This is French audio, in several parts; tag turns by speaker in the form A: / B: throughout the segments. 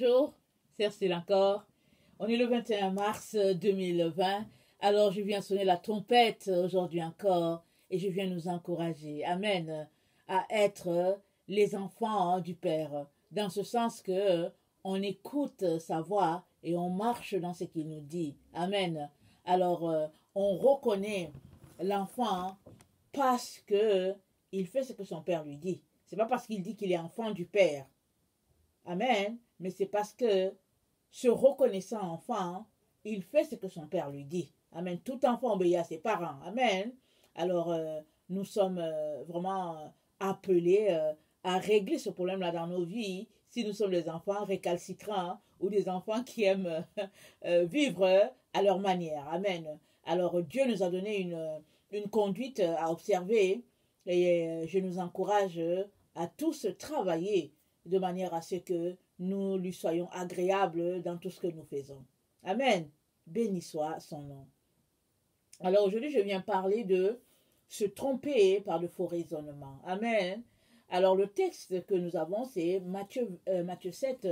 A: bonjour, c'est Cécile encore. On est le 21 mars 2020. Alors je viens sonner la trompette aujourd'hui encore et je viens nous encourager, amen, à être les enfants du Père. Dans ce sens que on écoute sa voix et on marche dans ce qu'il nous dit. Amen. Alors on reconnaît l'enfant parce que il fait ce que son père lui dit. C'est pas parce qu'il dit qu'il est enfant du Père. Amen. Mais c'est parce que, se reconnaissant enfant, il fait ce que son père lui dit. Amen. Tout enfant obéit à ses parents. Amen. Alors, nous sommes vraiment appelés à régler ce problème-là dans nos vies si nous sommes des enfants récalcitrants ou des enfants qui aiment vivre à leur manière. Amen. Alors, Dieu nous a donné une conduite à observer et je nous encourage à tous travailler de manière à ce que nous lui soyons agréables dans tout ce que nous faisons. Amen. Béni soit son nom. Alors aujourd'hui, je viens parler de se tromper par de faux raisonnements. Amen. Alors le texte que nous avons, c'est Matthieu 7,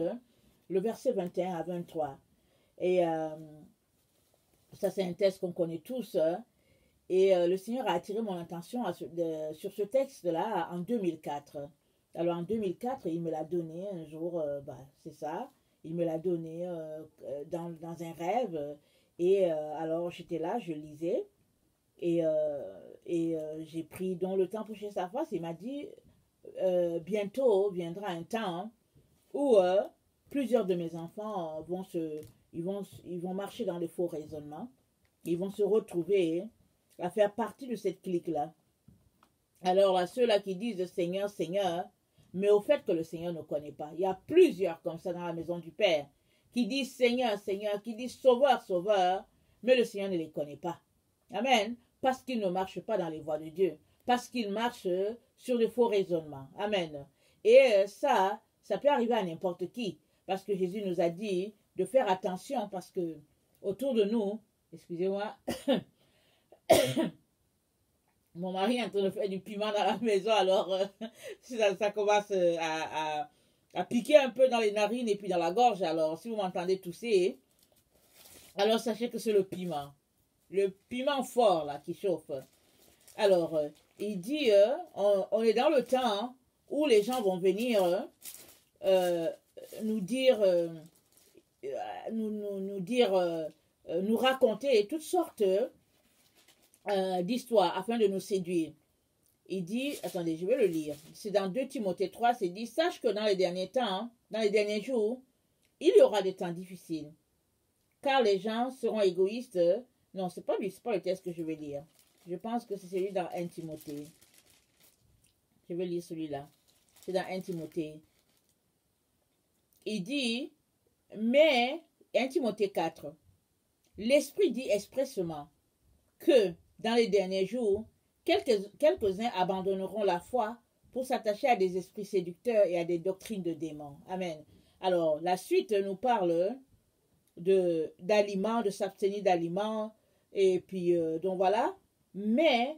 A: le verset 21 à 23. Et ça, c'est un texte qu'on connaît tous. Et le Seigneur a attiré mon attention sur ce texte-là en 2004. Alors en 2004, il me l'a donné un jour, c'est ça, il me l'a donné dans un rêve. Et alors j'étais là, je lisais. Et j'ai pris donc le temps pour chercher sa face. Il m'a dit, bientôt viendra un temps où plusieurs de mes enfants ils vont marcher dans les faux raisonnements. Ils vont se retrouver à faire partie de cette clique-là. Alors là, ceux-là qui disent Seigneur, Seigneur, mais au fait que le Seigneur ne connaît pas. Il y a plusieurs comme ça dans la maison du Père qui disent Seigneur, Seigneur, qui disent Sauveur, Sauveur, mais le Seigneur ne les connaît pas. Amen. Parce qu'ils ne marchent pas dans les voies de Dieu. Parce qu'ils marchent sur de faux raisonnements. Amen. Et ça peut arriver à n'importe qui. Parce que Jésus nous a dit de faire attention parce que autour de nous, excusez-moi, mon mari est en train de faire du piment dans la maison, alors ça commence à piquer un peu dans les narines et puis dans la gorge. Alors si vous m'entendez tousser, alors sachez que c'est le piment fort là qui chauffe. Alors il dit, on est dans le temps où les gens vont venir nous dire, nous raconter toutes sortes d'histoires afin de nous séduire. Il dit, attendez, je vais le lire. C'est dans 2 Timothée 3, c'est dit, sache que dans les derniers temps, dans les derniers jours, il y aura des temps difficiles. Car les gens seront égoïstes. Non, c'est pas le texte que je vais lire. Je pense que c'est celui dans 1 Timothée. Je vais lire celui-là. C'est dans 1 Timothée. Il dit, mais, 1 Timothée 4, l'Esprit dit expressément que dans les derniers jours, quelques-uns abandonneront la foi pour s'attacher à des esprits séducteurs et à des doctrines de démons. Amen. Alors, la suite nous parle d'aliments, de s'abstenir d'aliments, et puis, donc voilà. Mais,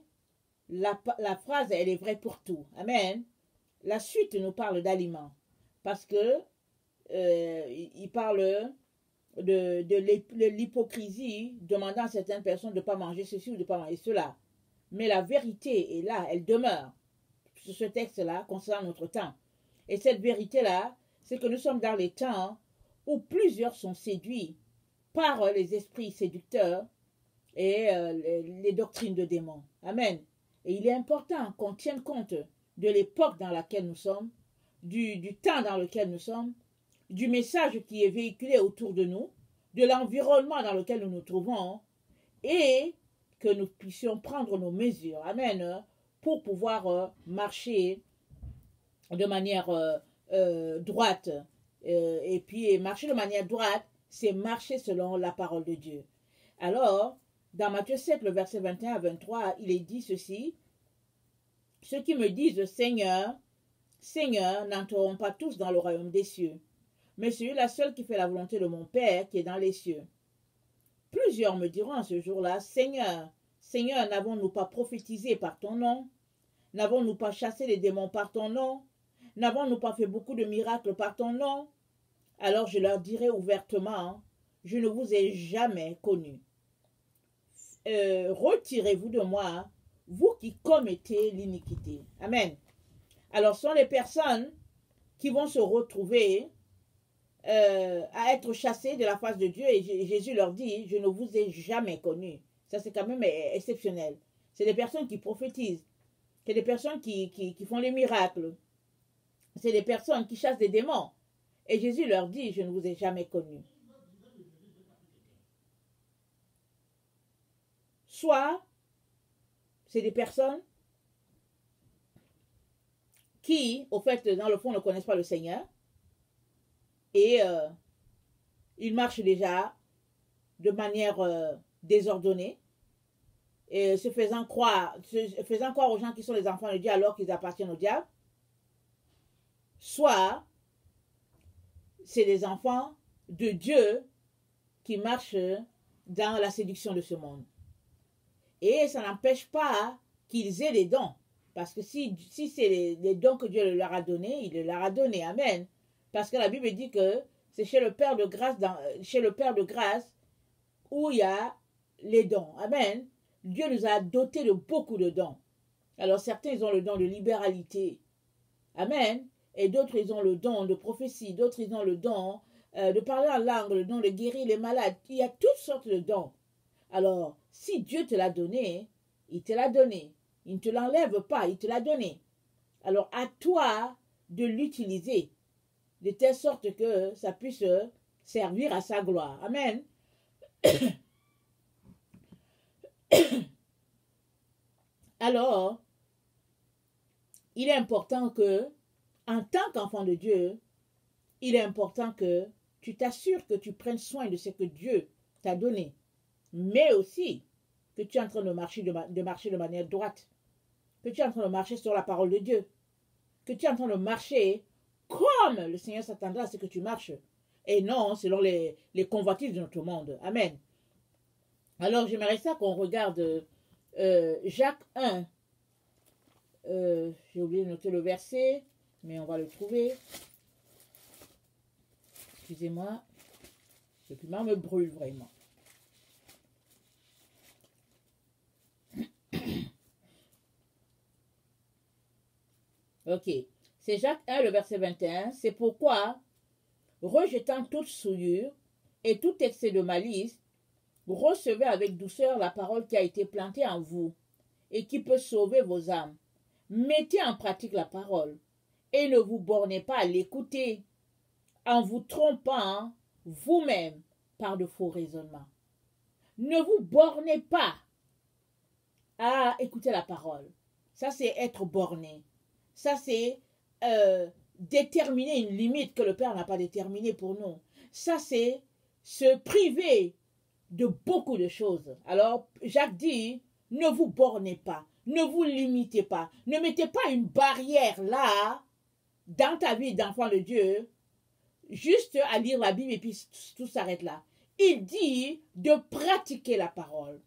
A: la phrase, elle est vraie pour tout. Amen. La suite nous parle d'aliments. Parce que, il parle de l'hypocrisie, demandant à certaines personnes de ne pas manger ceci ou de ne pas manger cela. Mais la vérité est là, elle demeure sur ce texte-là concernant notre temps. Et cette vérité-là, c'est que nous sommes dans les temps où plusieurs sont séduits par les esprits séducteurs et les doctrines de démons. Amen. Et il est important qu'on tienne compte de l'époque dans laquelle nous sommes, du temps dans lequel nous sommes, du message qui est véhiculé autour de nous, de l'environnement dans lequel nous nous trouvons, et que nous puissions prendre nos mesures, amen, pour pouvoir marcher de manière droite. Et puis, marcher de manière droite, c'est marcher selon la parole de Dieu. Alors, dans Matthieu 7, le verset 21 à 23, il est dit ceci, « Ceux qui me disent Seigneur, Seigneur, n'entreront pas tous dans le royaume des cieux, mais celui-là seul qui fait la volonté de mon Père qui est dans les cieux. Plusieurs me diront à ce jour-là, Seigneur, Seigneur, n'avons-nous pas prophétisé par ton nom? N'avons-nous pas chassé les démons par ton nom? N'avons-nous pas fait beaucoup de miracles par ton nom? alors je leur dirai ouvertement, je ne vous ai jamais connu. Retirez-vous de moi, vous qui commettez l'iniquité. Amen. Alors, ce sont les personnes qui vont se retrouver à être chassées de la face de Dieu. Et Jésus leur dit, je ne vous ai jamais connu. Ça, c'est quand même exceptionnel. C'est des personnes qui prophétisent. C'est des personnes qui font les miracles. C'est des personnes qui chassent des démons. Et Jésus leur dit, je ne vous ai jamais connu. Soit, c'est des personnes qui, au fait, dans le fond, ne connaissent pas le Seigneur. Et ils marchent déjà de manière désordonnée. Et se faisant croire aux gens qui sont les enfants de Dieu alors qu'ils appartiennent au diable. Soit, c'est des enfants de Dieu qui marchent dans la séduction de ce monde. Et ça n'empêche pas qu'ils aient les dons. Parce que si c'est les dons que Dieu leur a donnés, il leur a donnés. Amen. Parce que la Bible dit que c'est chez le Père de grâce, où il y a les dons. Amen. Dieu nous a dotés de beaucoup de dons. Alors certains, ils ont le don de libéralité. Amen. Et d'autres, ils ont le don de prophétie. D'autres, ils ont le don de parler en langue, le don de guérir les malades. Il y a toutes sortes de dons. Alors, si Dieu te l'a donné, il te l'a donné. Il ne te l'enlève pas, il te l'a donné. Alors, à toi de l'utiliser de telle sorte que ça puisse servir à sa gloire. Amen. Alors, il est important que, en tant qu'enfant de Dieu, il est important que tu t'assures que tu prennes soin de ce que Dieu t'a donné, mais aussi que tu es en train de marcher de manière droite, que tu es en train de marcher sur la parole de Dieu, que tu es en train de marcher comme le Seigneur s'attendra à ce que tu marches, et non selon les convoitises de notre monde. Amen. Alors, j'aimerais ça qu'on regarde Jacques 1. J'ai oublié de noter le verset, mais on va le trouver. Excusez-moi, le piment me brûle vraiment. Ok, c'est Jacques 1, le verset 21. C'est pourquoi, rejetant toute souillure et tout excès de malice, recevez avec douceur la parole qui a été plantée en vous et qui peut sauver vos âmes. Mettez en pratique la parole et ne vous bornez pas à l'écouter en vous trompant vous-même par de faux raisonnements. Ne vous bornez pas à écouter la parole. Ça, c'est être borné. Ça, c'est déterminer une limite que le Père n'a pas déterminée pour nous. Ça, c'est se priver de beaucoup de choses. Alors, Jacques dit, ne vous bornez pas, ne vous limitez pas, ne mettez pas une barrière là, dans ta vie d'enfant de Dieu, juste à lire la Bible et puis tout s'arrête là. Il dit de pratiquer la parole.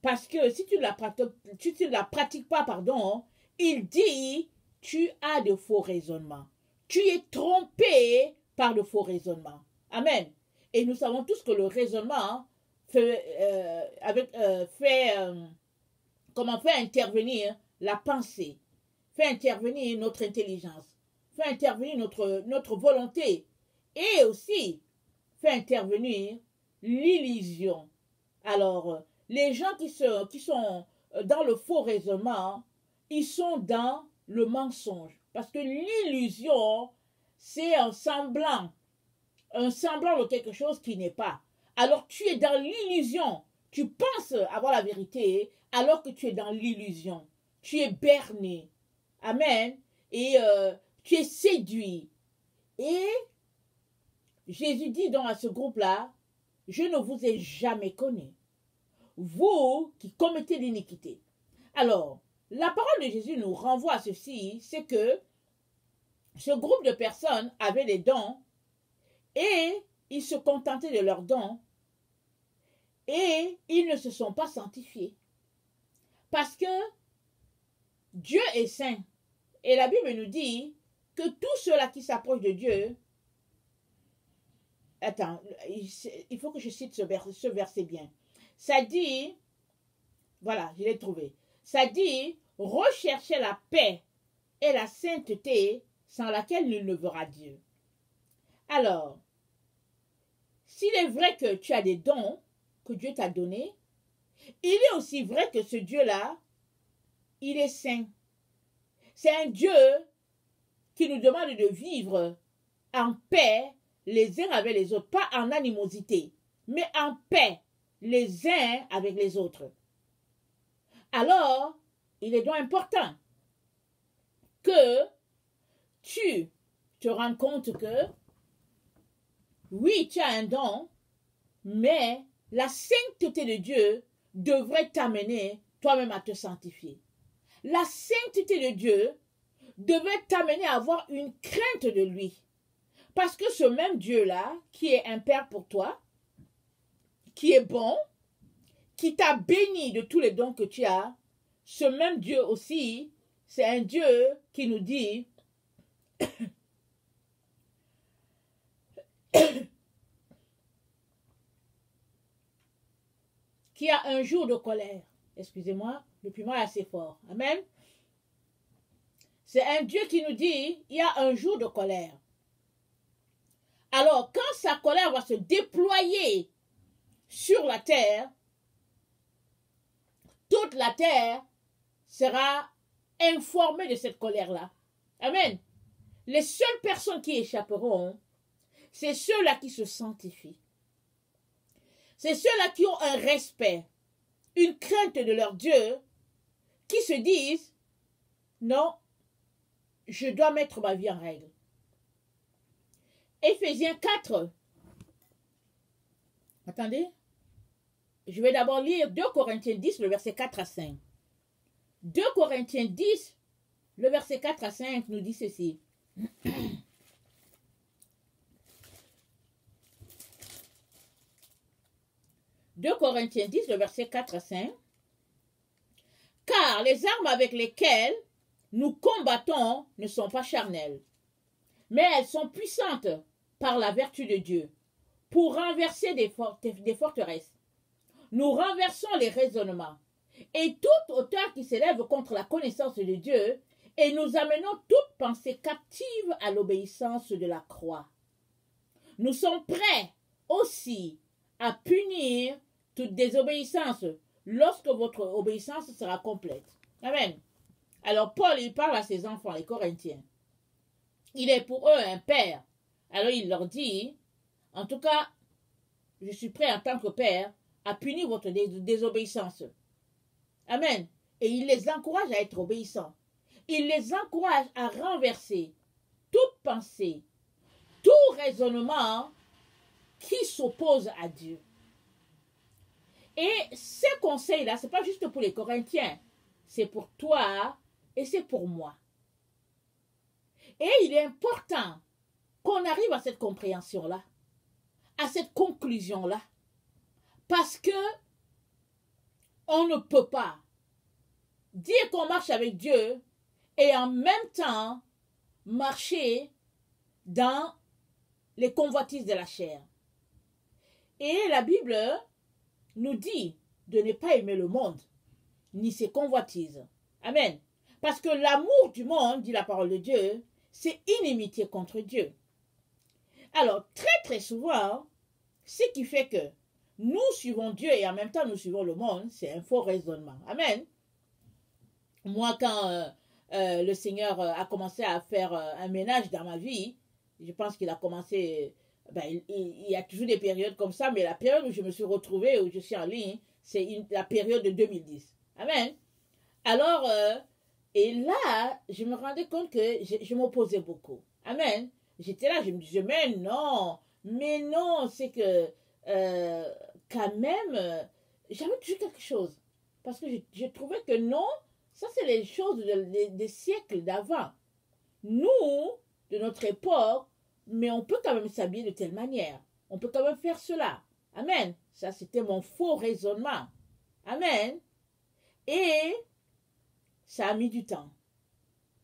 A: Parce que si tu ne la pratiques pas, il dit, tu as de faux raisonnements. Tu es trompé par de faux raisonnements. Amen. Et nous savons tous que le raisonnement fait intervenir la pensée, fait intervenir notre intelligence, fait intervenir notre volonté et aussi fait intervenir l'illusion. Alors, les gens qui sont dans le faux raisonnement, ils sont dans le mensonge. Parce que l'illusion, c'est un semblant de quelque chose qui n'est pas. Alors tu es dans l'illusion. Tu penses avoir la vérité alors que tu es dans l'illusion. Tu es berné. Amen. Et tu es séduit. Et Jésus dit donc à ce groupe-là, je ne vous ai jamais connu. Vous qui commettez l'iniquité. Alors, la parole de Jésus nous renvoie à ceci, c'est que ce groupe de personnes avait des dons et ils se contentaient de leurs dons et ils ne se sont pas sanctifiés. Parce que Dieu est saint. Et la Bible nous dit que tous ceux-là qui s'approchent de Dieu attends, il faut que je cite ce verset bien. Ça dit, voilà, je l'ai trouvé. Ça dit, recherchez la paix et la sainteté sans laquelle nul ne verra Dieu. Alors, s'il est vrai que tu as des dons que Dieu t'a donnés, il est aussi vrai que ce Dieu-là, il est saint. C'est un Dieu qui nous demande de vivre en paix les uns avec les autres, pas en animosité, mais en paix les uns avec les autres. Alors, il est donc important que tu te rendes compte que oui, tu as un don, mais la sainteté de Dieu devrait t'amener toi-même à te sanctifier. La sainteté de Dieu devait t'amener à avoir une crainte de lui. Parce que ce même Dieu-là, qui est un Père pour toi, qui est bon, qui t'a béni de tous les dons que tu as, ce même Dieu aussi, c'est un Dieu qui nous dit qu'il y a un jour de colère. Excusez-moi, le piment est assez fort. Amen. C'est un Dieu qui nous dit, il y a un jour de colère. Alors, quand sa colère va se déployer sur la terre, toute la terre sera informée de cette colère-là. Amen. Les seules personnes qui échapperont, c'est ceux-là qui se sanctifient. C'est ceux-là qui ont un respect, une crainte de leur Dieu, qui se disent, non, je dois mettre ma vie en règle. Éphésiens 4. Attendez. Je vais d'abord lire 2 Corinthiens 10, le verset 4 à 5. 2 Corinthiens 10, le verset 4 à 5 nous dit ceci. 2 Corinthiens 10, le verset 4 à 5. Car les armes avec lesquelles nous combattons ne sont pas charnelles, mais elles sont puissantes par la vertu de Dieu pour renverser des forteresses. Nous renversons les raisonnements et toute hauteur qui s'élève contre la connaissance de Dieu et nous amenons toute pensée captive à l'obéissance de la croix. Nous sommes prêts aussi à punir toute désobéissance lorsque votre obéissance sera complète. Amen. Alors Paul, il parle à ses enfants, les Corinthiens. Il est pour eux un père. Alors il leur dit, en tout cas, je suis prêt en tant que père à punir votre désobéissance. Amen. Et il les encourage à être obéissants. Il les encourage à renverser toute pensée, tout raisonnement qui s'oppose à Dieu. Et ces conseils-là, ce n'est pas juste pour les Corinthiens, c'est pour toi et c'est pour moi. Et il est important qu'on arrive à cette compréhension-là, à cette conclusion-là, parce que on ne peut pas dire qu'on marche avec Dieu et en même temps marcher dans les convoitises de la chair. Et la Bible nous dit de ne pas aimer le monde, ni ses convoitises. Amen. Parce que l'amour du monde, dit la parole de Dieu, c'est inimitié contre Dieu. Alors, très souvent, ce qui fait que nous suivons Dieu et en même temps nous suivons le monde, c'est un faux raisonnement. Amen. Moi, quand le Seigneur a commencé à faire un ménage dans ma vie, je pense qu'il a commencé, il y a toujours des périodes comme ça, mais la période où je me suis retrouvée, où je suis en ligne, c'est la période de 2010. Amen. Alors, et là, je me rendais compte que je m'opposais beaucoup. Amen. J'étais là, je me disais, mais non, c'est que quand même, j'avais toujours quelque chose. Parce que je trouvais que non, ça c'est les choses des siècles d'avant. Nous, de notre époque, mais on peut quand même s'habiller de telle manière. On peut quand même faire cela. Amen. Ça, c'était mon faux raisonnement. Amen. Et ça a mis du temps.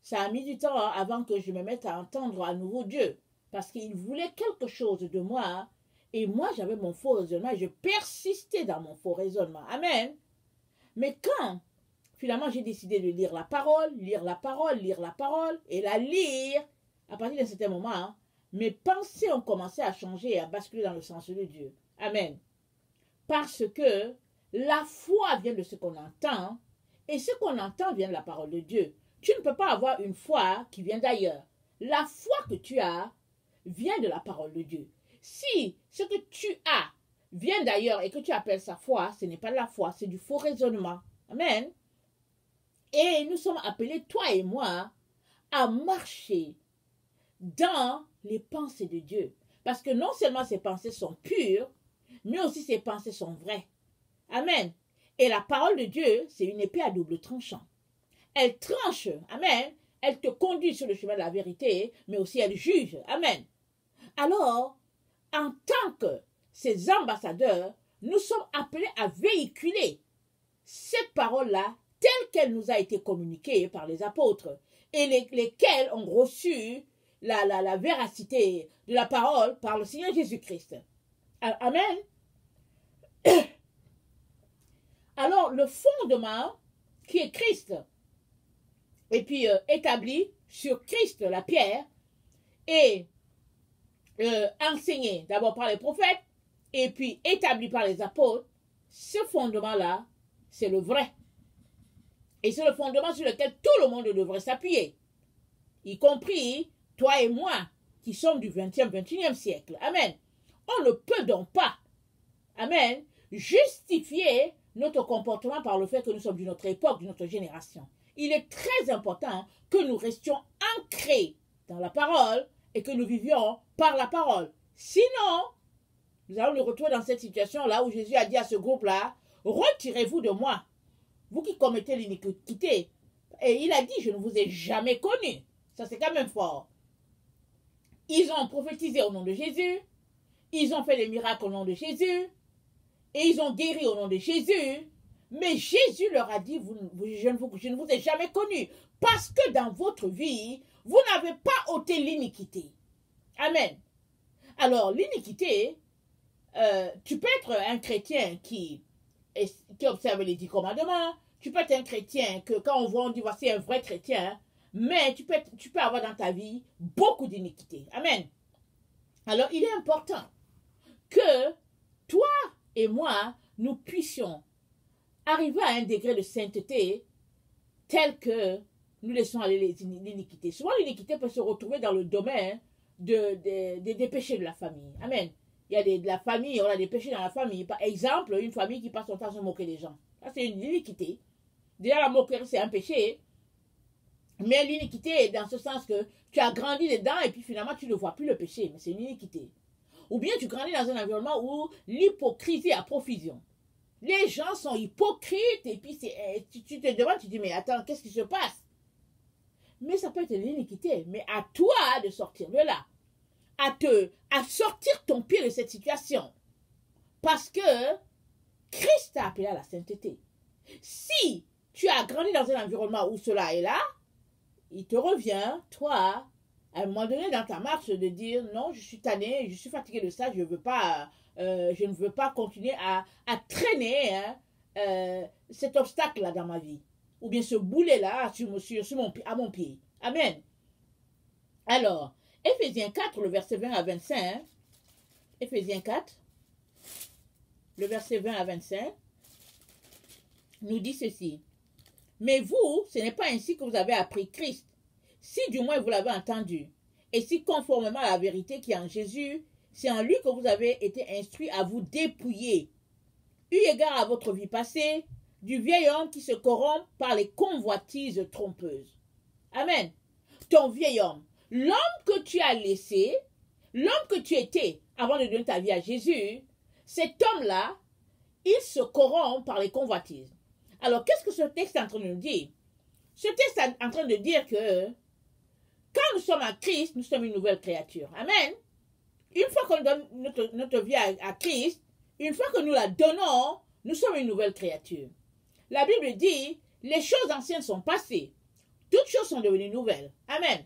A: Ça a mis du temps avant que je me mette à entendre à nouveau Dieu. Parce qu'il voulait quelque chose de moi Et moi, j'avais mon faux raisonnement et je persistais dans mon faux raisonnement. Amen. Mais quand, finalement, j'ai décidé de lire la parole, lire la parole, lire la parole, et la lire, à partir d'un certain moment, hein, mes pensées ont commencé à changer et à basculer dans le sens de Dieu. Amen. Parce que la foi vient de ce qu'on entend, et ce qu'on entend vient de la parole de Dieu. Tu ne peux pas avoir une foi qui vient d'ailleurs. La foi que tu as vient de la parole de Dieu. Si ce que tu as vient d'ailleurs et que tu appelles ça foi, ce n'est pas de la foi, c'est du faux raisonnement. Amen. Et nous sommes appelés, toi et moi, à marcher dans les pensées de Dieu. Parce que non seulement ses pensées sont pures, mais aussi ses pensées sont vraies. Amen. Et la parole de Dieu, c'est une épée à double tranchant. Elle tranche, amen. Elle te conduit sur le chemin de la vérité, mais aussi elle juge. Amen. Alors, en tant que ces ambassadeurs, nous sommes appelés à véhiculer cette parole-là telle qu'elle nous a été communiquée par les apôtres et lesquels ont reçu la véracité de la parole par le Seigneur Jésus-Christ. Amen. Alors, le fondement qui est Christ, et puis établi sur Christ, la pierre, et enseigné d'abord par les prophètes, et puis établi par les apôtres, ce fondement-là, c'est le vrai. Et c'est le fondement sur lequel tout le monde devrait s'appuyer, y compris toi et moi, qui sommes du 20e, 21e siècle. Amen. On ne peut donc pas, amen, justifier notre comportement par le fait que nous sommes d'une autre époque, d'une autre génération. Il est très important que nous restions ancrés dans la parole et que nous vivions par la parole. Sinon, nous allons nous retrouver dans cette situation-là où Jésus a dit à ce groupe-là, retirez-vous de moi, vous qui commettez l'iniquité. Et il a dit, je ne vous ai jamais connu. Ça, c'est quand même fort. Ils ont prophétisé au nom de Jésus, ils ont fait des miracles au nom de Jésus, et ils ont guéri au nom de Jésus. Mais Jésus leur a dit, je ne vous ai jamais connu. Parce que dans votre vie, vous n'avez pas ôté l'iniquité. Amen. Alors, l'iniquité, tu peux être un chrétien qui observe les 10 commandements. Tu peux être un chrétien que quand on voit, on dit, voici un vrai chrétien. Mais tu peux avoir dans ta vie beaucoup d'iniquité. Amen. Alors, il est important que toi et moi, nous puissions arriver à un degré de sainteté tel que nous laissons aller l'iniquité. Souvent, l'iniquité peut se retrouver dans le domaine des péchés de la famille. Amen. Il y a de la famille, on a des péchés dans la famille. Par exemple, une famille qui passe son temps à se moquer des gens. Ça, c'est une iniquité. Déjà, la moquerie, c'est un péché. Mais l'iniquité est dans ce sens que tu as grandi dedans et puis finalement, tu ne vois plus le péché. Mais c'est une iniquité. Ou bien tu grandis dans un environnement où l'hypocrisie a profusion. Les gens sont hypocrites et puis tu te demandes, tu te dis, mais attends, qu'est-ce qui se passe? Mais ça peut être l'iniquité. Mais à toi de sortir de là. À sortir ton pied de cette situation. Parce que Christ t'a appelé à la sainteté. Si tu as grandi dans un environnement où cela est là, il te revient, toi, à un moment donné dans ta marche, de dire, non, je suis tanné, je suis fatigué de ça, je ne veux pas continuer à traîner cet obstacle-là dans ma vie. Ou bien ce boulet-là à mon pied. Amen. Alors, Éphésiens 4, le verset 20 à 25. Éphésiens 4, le verset 20 à 25, nous dit ceci. Mais vous, ce n'est pas ainsi que vous avez appris Christ, si du moins vous l'avez entendu, et si conformément à la vérité qui est en Jésus, c'est en lui que vous avez été instruits à vous dépouiller, eu égard à votre vie passée, du vieil homme qui se corrompt par les convoitises trompeuses. Amen. Ton vieil homme, l'homme que tu as laissé, l'homme que tu étais avant de donner ta vie à Jésus, cet homme-là, il se corrompt par les convoitises. Alors, qu'est-ce que ce texte est en train de nous dire? Ce texte est en train de dire que quand nous sommes en Christ, nous sommes une nouvelle créature. Amen. Une fois qu'on donne notre vie à Christ, une fois que nous la donnons, nous sommes une nouvelle créature. La Bible dit, les choses anciennes sont passées. Toutes choses sont devenues nouvelles. Amen.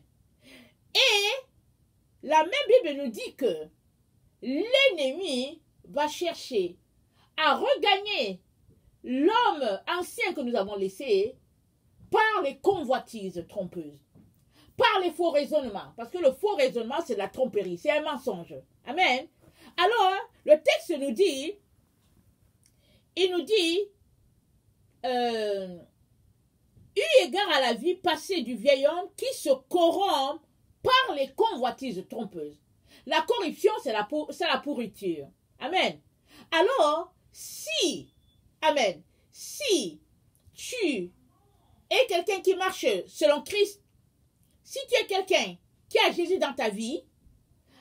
A: Et la même Bible nous dit que l'ennemi va chercher à regagner l'homme ancien que nous avons laissé par les convoitises trompeuses, par les faux raisonnements. Parce que le faux raisonnement, c'est de la tromperie, c'est un mensonge. Amen. Alors, le texte nous dit, il nous dit, eu égard à la vie passée du vieil homme qui se corrompt par les convoitises trompeuses. La corruption, c'est la pourriture. Amen. Alors, si, amen, si tu es quelqu'un qui marche selon Christ, si tu es quelqu'un qui a Jésus dans ta vie,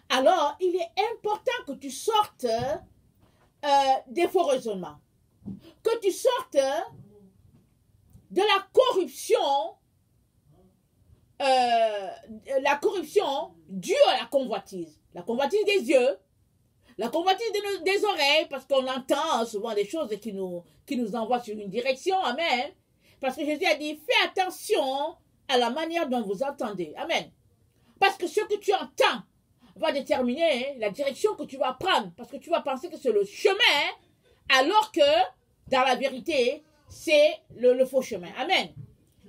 A: alors il est important que tu sortes des faux raisonnements, que tu sortes de la corruption due à la convoitise des yeux, la convoitise des oreilles, parce qu'on entend souvent des choses qui nous envoient sur une direction, amen, parce que Jésus a dit, fais attention à la manière dont vous entendez, amen, parce que ce que tu entends va déterminer la direction que tu vas prendre, parce que tu vas penser que c'est le chemin, alors que, dans la vérité, c'est le faux chemin. Amen.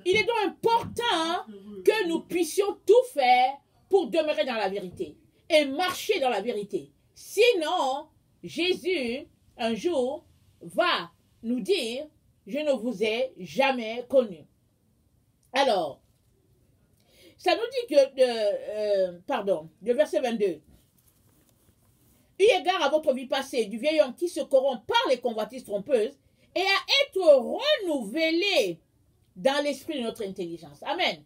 A: Il est donc important que nous puissions tout faire pour demeurer dans la vérité et marcher dans la vérité. Sinon, Jésus, un jour, va nous dire, je ne vous ai jamais connu. Alors, ça nous dit que, le verset 22, eu égard à votre vie passée du vieil homme qui se corrompt par les convoitises trompeuses et à être renouvelé dans l'esprit de notre intelligence. Amen.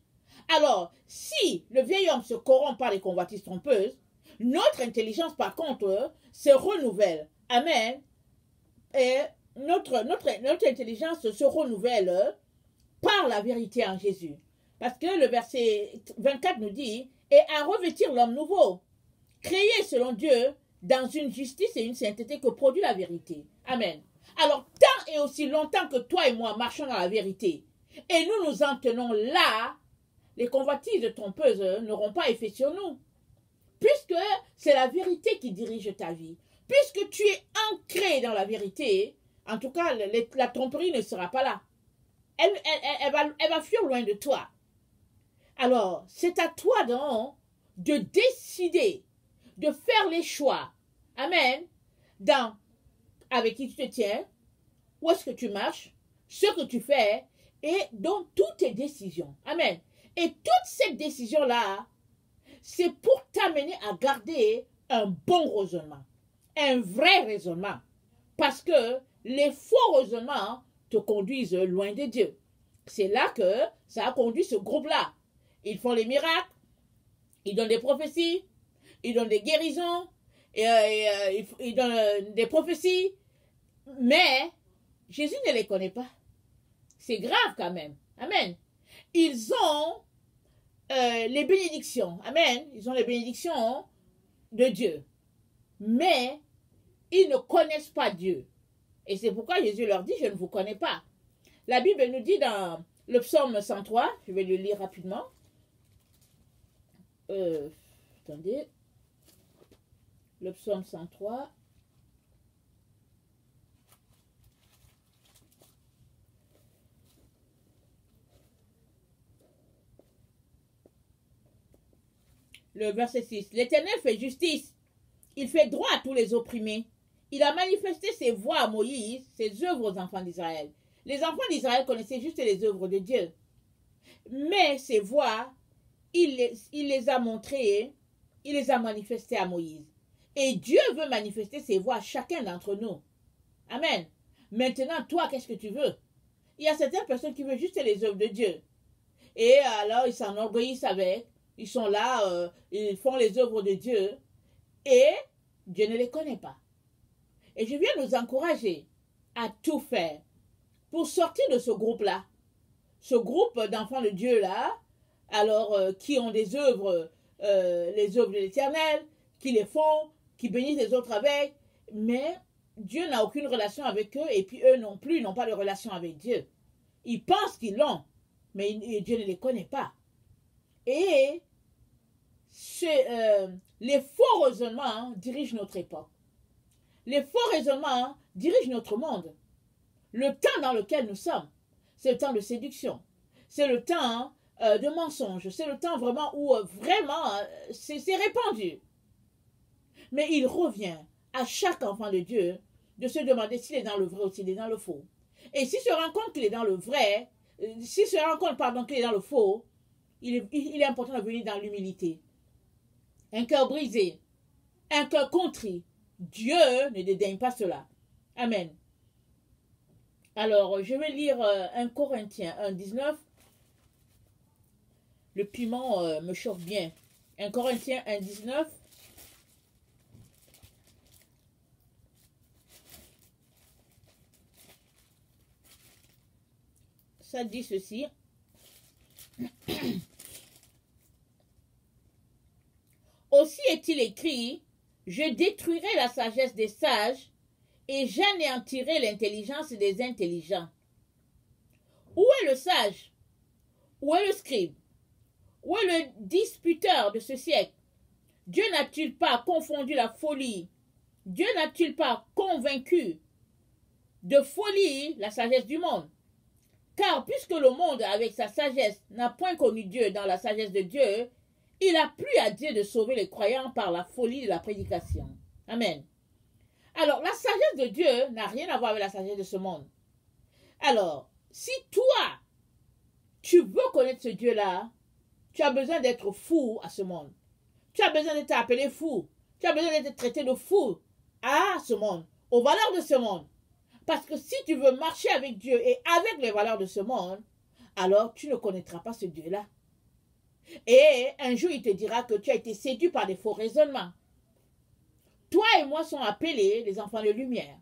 A: Alors, si le vieil homme se corrompt par les convoitises trompeuses, notre intelligence, par contre, se renouvelle. Amen. Et notre intelligence se renouvelle par la vérité en Jésus. Parce que le verset 24 nous dit, et à revêtir l'homme nouveau, créé selon Dieu dans une justice et une sainteté que produit la vérité. Amen. Alors, tant et aussi longtemps que toi et moi marchons dans la vérité, et nous nous en tenons là, les convoitises trompeuses n'auront pas effet sur nous. Puisque c'est la vérité qui dirige ta vie. Puisque tu es ancré dans la vérité, en tout cas, la tromperie ne sera pas là. Elle va fuir loin de toi. Alors, c'est à toi donc de décider, de faire les choix. Amen. Avec qui tu te tiens, où est-ce que tu marches, ce que tu fais, et dans toutes tes décisions. Amen. Et toute cette décision-là, c'est pour t'amener à garder un bon raisonnement, un vrai raisonnement. Parce que les faux raisonnements te conduisent loin de Dieu. C'est là que ça a conduit ce groupe-là. Ils font les miracles, ils donnent des prophéties, ils donnent des guérisons, ils donnent des prophéties, mais Jésus ne les connaît pas. C'est grave quand même. Amen. Ils ont les bénédictions. Amen. Ils ont les bénédictions de Dieu. Mais ils ne connaissent pas Dieu. Et c'est pourquoi Jésus leur dit, je ne vous connais pas. La Bible nous dit dans le psaume 103, je vais le lire rapidement. Attendez. Le psaume 103. Le verset 6. L'Éternel fait justice. Il fait droit à tous les opprimés. Il a manifesté ses voies à Moïse, ses œuvres aux enfants d'Israël. Les enfants d'Israël connaissaient juste les œuvres de Dieu. Mais ses voies, il les a montrées, il les a manifestées à Moïse. Et Dieu veut manifester ses voies à chacun d'entre nous. Amen. Maintenant, toi, qu'est-ce que tu veux? Il y a certaines personnes qui veulent juste les œuvres de Dieu. Et alors, ils s'enorgueillissent avec. Ils sont là, ils font les œuvres de Dieu. Et Dieu ne les connaît pas. Et je viens nous encourager à tout faire pour sortir de ce groupe-là. Ce groupe d'enfants de Dieu-là, alors qui ont des œuvres, les œuvres de l'Éternel, qui les font, qui bénissent les autres avec, mais Dieu n'a aucune relation avec eux et puis eux non plus n'ont pas de relation avec Dieu. Ils pensent qu'ils l'ont, mais Dieu ne les connaît pas. Et les faux raisonnements dirigent notre époque. Les faux raisonnements dirigent notre monde. Le temps dans lequel nous sommes, c'est le temps de séduction. C'est le temps de mensonges. C'est le temps vraiment où vraiment c'est répandu. Mais il revient à chaque enfant de Dieu de se demander s'il est dans le vrai ou s'il est dans le faux. Et s'il se rend compte qu'il est dans le vrai, s'il se rend compte, pardon, qu'il est dans le faux, il est important de venir dans l'humilité. Un cœur brisé, un cœur contrit. Dieu ne dédaigne pas cela. Amen. Alors, je vais lire 1 Corinthiens 1, 19. Le piment me chauffe bien. 1 Corinthiens 1, 19. Ça dit ceci. Aussi est-il écrit, je détruirai la sagesse des sages et j'anéantirai l'intelligence des intelligents. Où est le sage? Où est le scribe? Où est le disputeur de ce siècle? Dieu n'a-t-il pas confondu la folie? Dieu n'a-t-il pas convaincu de folie la sagesse du monde? Car puisque le monde, avec sa sagesse, n'a point connu Dieu dans la sagesse de Dieu, il a plu à Dieu de sauver les croyants par la folie de la prédication. Amen. Alors, la sagesse de Dieu n'a rien à voir avec la sagesse de ce monde. Alors, si toi, tu veux connaître ce Dieu-là, tu as besoin d'être fou à ce monde. Tu as besoin d'être appelé fou. Tu as besoin d'être traité de fou à ce monde, aux valeurs de ce monde. Parce que si tu veux marcher avec Dieu et avec les valeurs de ce monde, alors tu ne connaîtras pas ce Dieu-là. Et un jour, il te dira que tu as été séduit par des faux raisonnements. Toi et moi sommes appelés les enfants de lumière.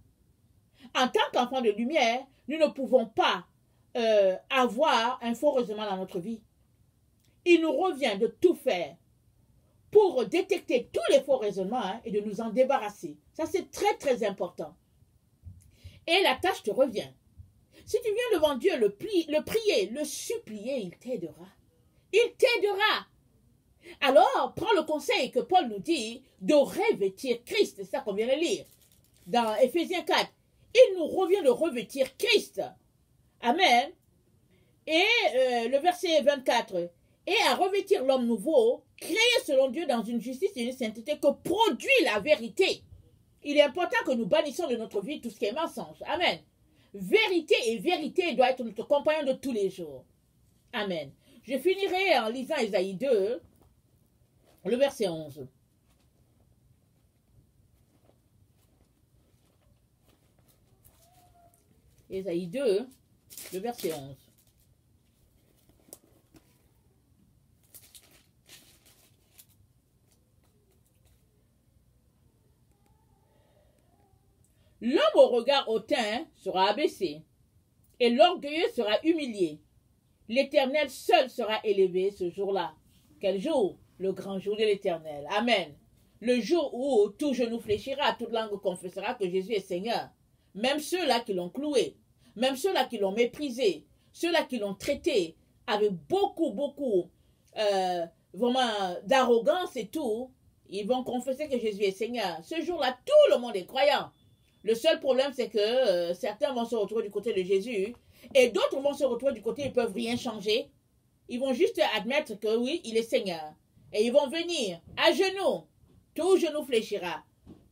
A: En tant qu'enfants de lumière, nous ne pouvons pas avoir un faux raisonnement dans notre vie. Il nous revient de tout faire pour détecter tous les faux raisonnements et de nous en débarrasser. Ça, c'est très, très important. Et la tâche te revient. Si tu viens devant Dieu, le prier, le supplier, il t'aidera. Il t'aidera. Alors, prends le conseil que Paul nous dit de revêtir Christ. C'est ça qu'on vient de lire. Dans Éphésiens 4, il nous revient de revêtir Christ. Amen. Et le verset 24. Et à revêtir l'homme nouveau, créé selon Dieu dans une justice et une sainteté que produit la vérité. Il est important que nous bannissions de notre vie tout ce qui est mensonge. Amen. Vérité et vérité doit être notre compagnon de tous les jours. Amen. Je finirai en lisant Ésaïe 2, le verset 11. Ésaïe 2, le verset 11. L'homme au regard hautain sera abaissé, et l'orgueilleux sera humilié. L'Éternel seul sera élevé ce jour-là. Quel jour? Le grand jour de l'Éternel. Amen. Le jour où tout genou fléchira, toute langue confessera que Jésus est Seigneur. Même ceux-là qui l'ont cloué, même ceux-là qui l'ont méprisé, ceux-là qui l'ont traité avec beaucoup vraiment d'arrogance et tout, ils vont confesser que Jésus est Seigneur. Ce jour-là, tout le monde est croyant. Le seul problème, c'est que certains vont se retrouver du côté de Jésus et d'autres vont se retrouver du côté, ils ne peuvent rien changer. Ils vont juste admettre que oui, il est Seigneur. Et ils vont venir à genoux. Tout genou fléchira.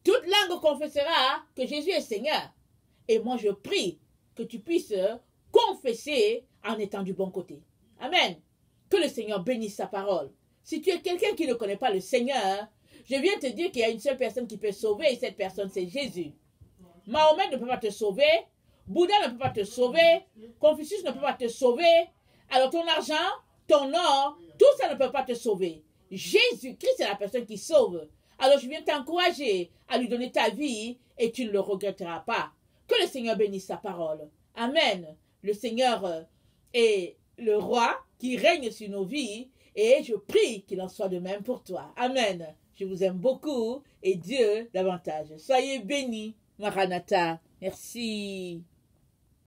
A: Toute langue confessera que Jésus est Seigneur. Et moi, je prie que tu puisses confesser en étant du bon côté. Amen. Que le Seigneur bénisse sa parole. Si tu es quelqu'un qui ne connaît pas le Seigneur, je viens te dire qu'il y a une seule personne qui peut sauver et cette personne, c'est Jésus. Mahomet ne peut pas te sauver. Bouddha ne peut pas te sauver. Confucius ne peut pas te sauver. Alors ton argent, ton or, tout ça ne peut pas te sauver. Jésus-Christ est la personne qui sauve. Alors je viens t'encourager à lui donner ta vie et tu ne le regretteras pas. Que le Seigneur bénisse sa parole. Amen. Le Seigneur est le roi qui règne sur nos vies et je prie qu'il en soit de même pour toi. Amen. Je vous aime beaucoup et Dieu davantage. Soyez bénis. Maranatha. Merci.